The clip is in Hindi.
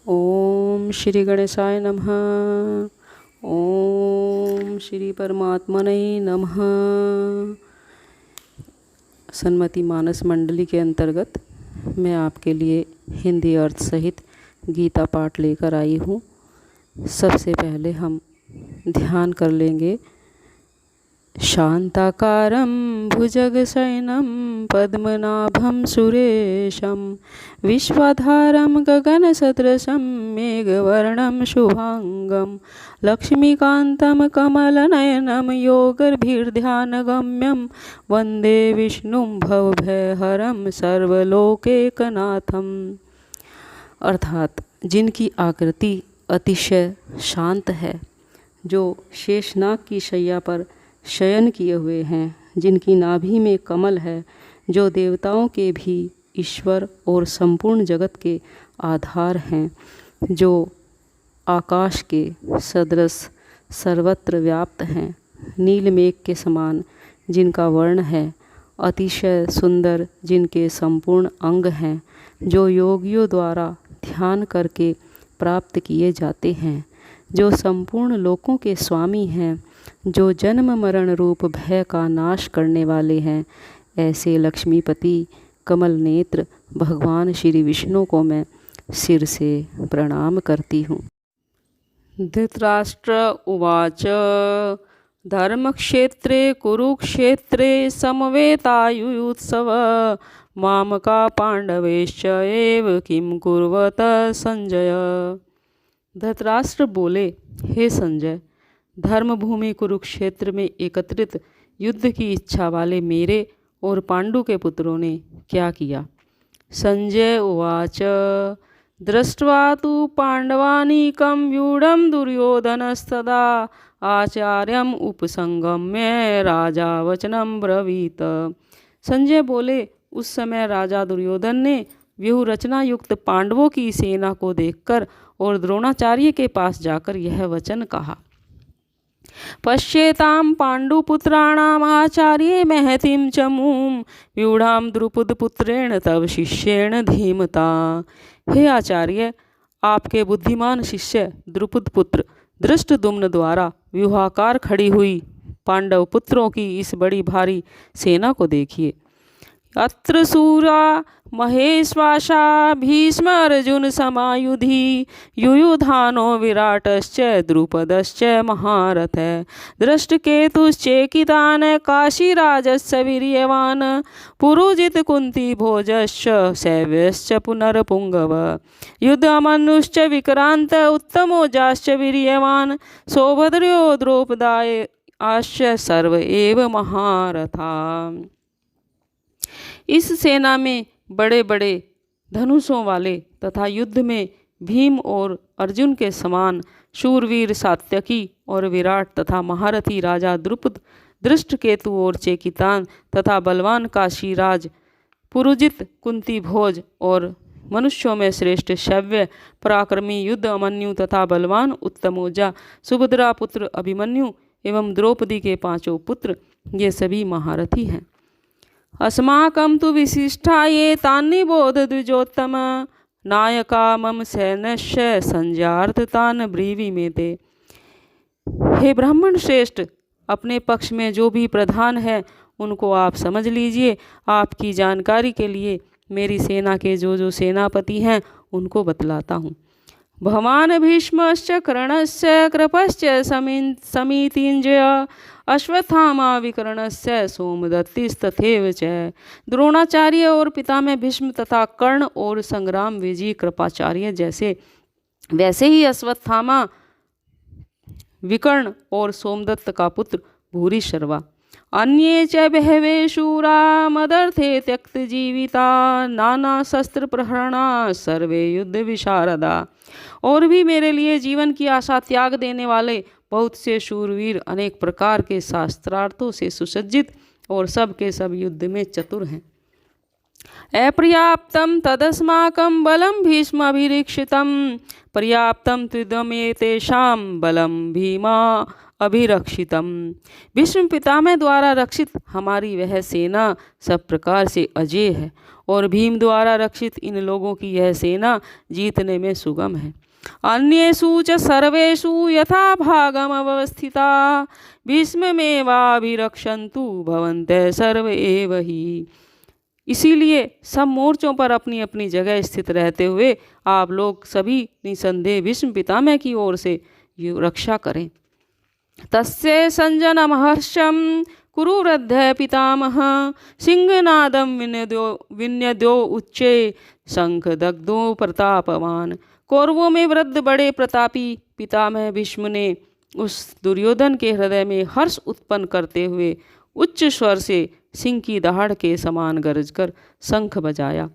ओम श्री गणेशाय नमः। ओम श्री परमात्मने नमः। सन्मति मानस मंडली के अंतर्गत मैं आपके लिए हिंदी अर्थ सहित गीता पाठ लेकर आई हूँ। सबसे पहले हम ध्यान कर लेंगे। शांताकारं भुजगशयनं पद्मनाभं सुरेशं विश्वाधारं गगनसदृशं मेघवर्णं शुभांगं लक्ष्मीकान्तं कमलनयनं योगर्भिर्ध्यानगम्यं वन्दे विष्णुं भवभयहरं सर्वलोकैकनाथम्। अर्थात जिनकी आकृति अतिशय शांत है, जो शेषनाग की शैया पर शयन किए हुए हैं, जिनकी नाभि में कमल है, जो देवताओं के भी ईश्वर और संपूर्ण जगत के आधार हैं, जो आकाश के सदृश सर्वत्र व्याप्त हैं, नील मेघ के समान जिनका वर्ण है, अतिशय सुंदर जिनके संपूर्ण अंग हैं, जो योगियों द्वारा ध्यान करके प्राप्त किए जाते हैं, जो संपूर्ण लोकों के स्वामी हैं, जो जन्म मरण रूप भय का नाश करने वाले हैं, ऐसे लक्ष्मीपति कमल नेत्र भगवान श्री विष्णु को मैं सिर से प्रणाम करती हूँ। धृतराष्ट्र उवाच धर्मक्षेत्रे कुरुक्षेत्रे समवेतायुत्सव मामका पांडवेश्च एव किं कुर्वत संजय। धृतराष्ट्र बोले, हे संजय, धर्मभूमि कुरुक्षेत्र में एकत्रित युद्ध की इच्छा वाले मेरे और पांडु के पुत्रों ने क्या किया। संजय उवाच दृष्ट्वा तु पांडवानीकं व्यूढ़ं दुर्योधनस्तदा आचार्यम उपसंगम्य राजा वचनम ब्रवीत। संजय बोले, उस समय राजा दुर्योधन ने व्यूह रचना युक्त पांडवों की सेना को देखकर और द्रोणाचार्य के पास जाकर यह वचन कहा। पश्येतां पांडुपुत्राणाम् आचार्ये महतीं च मूं व्यूढ़ां द्रुपदपुत्रेण तव शिष्येण धीमता। हे आचार्य, आपके बुद्धिमान शिष्य द्रुपद पुत्र धृष्टद्युम्न द्वारा व्यूहाकार खड़ी हुई पांडव पुत्रों की इस बड़ी भारी सेना को देखिए। अत्र सूरा महेश्वासा भीष्म अर्जुन समायुधि युयुधानो विराटश्च द्रुपदश्च महारथ दृष्टकेतुश्चेकितान् काशीराजस्य वीर्यवान् पुरुजित कुंती भोजश्च शैव्यश्च पुनर्पुंगव युद्धमनुश्च विक्रांत उत्तमोजाश्च वीर्यवान् सौभद्र्यो द्रौपदाश्च सर्व एव महारथा। इस सेना में बड़े बड़े धनुषों वाले तथा युद्ध में भीम और अर्जुन के समान शूरवीर सात्यकी और विराट तथा महारथी राजा द्रुपद, दृष्टकेतु और चेकितान तथा बलवान काशीराज पुरुजित, कुंती भोज और मनुष्यों में श्रेष्ठ शव्य, पराक्रमी युद्ध अमन्यु तथा बलवान उत्तमोजा, सुभद्रा पुत्र अभिमन्यु एवं द्रौपदी के पांचों पुत्र, ये सभी महारथी हैं। अस्माकं तु विशिष्टा ये तान्निबोध द्विजोत्तम नायका मम सैन्यस्य संज्ञार्थ तान् ब्रीवीमेते। हे ब्राह्मण श्रेष्ठ, अपने पक्ष में जो भी प्रधान है उनको आप समझ लीजिए। आपकी जानकारी के लिए मेरी सेना के जो सेनापति हैं उनको बतलाता हूँ। भवान् भीष्मश्च कर्णस्य कृपश्च समितिञ्जय अश्वत्थामा विकर्णस्य सोमदत्तिस्तथैव च। द्रोणाचार्य और पितामह भीष्म तथा कर्ण और संग्राम विजयी कृपाचार्य जैसे वैसे ही अश्वत्थामा, विकर्ण और सोमदत्त का पुत्र भूरिश्रवा। अन्ये च बहवे शूरा मदर्थे त्यक्त जीविता नाना शस्त्र प्रहरणा सर्वे युद्ध विशारदा। और भी मेरे लिए जीवन की आशा त्याग देने वाले बहुत से शूरवीर अनेक प्रकार के शास्त्रार्थों से सुसज्जित और सब के सब युद्ध में चतुर हैं। अपर्याप्तं तदस्माकं बलं भीष्माभिरक्षितं पर्याप्तं त्विदमेतेषां बलं भीमा अभिरक्षितम। भीष्म पितामह द्वारा रक्षित हमारी वह सेना सब प्रकार से अजेय है और भीम द्वारा रक्षित इन लोगों की यह सेना जीतने में सुगम है। अन्येषु च सर्वेषु यथा भागम अवस्थिता भीष्ममेवाभिरक्षन्तु भवन्तः सर्व एव ही। इसीलिए सब मोर्चों पर अपनी अपनी जगह स्थित रहते हुए आप लोग सभी निसंदेह भीष्म पितामह की ओर से रक्षा करें। तस्य संजनमहर्षं कुरु वृद्धः पितामह सिंहनादं विन्यद्यो उच्चे शंखदग्धो प्रतापवान। कौरवों में वृद्ध बड़े प्रतापी पितामह भीष्म ने उस दुर्योधन के हृदय में हर्ष उत्पन्न करते हुए उच्च स्वर से सिंह की दहाड़ के समान गरज कर शंख बजाया।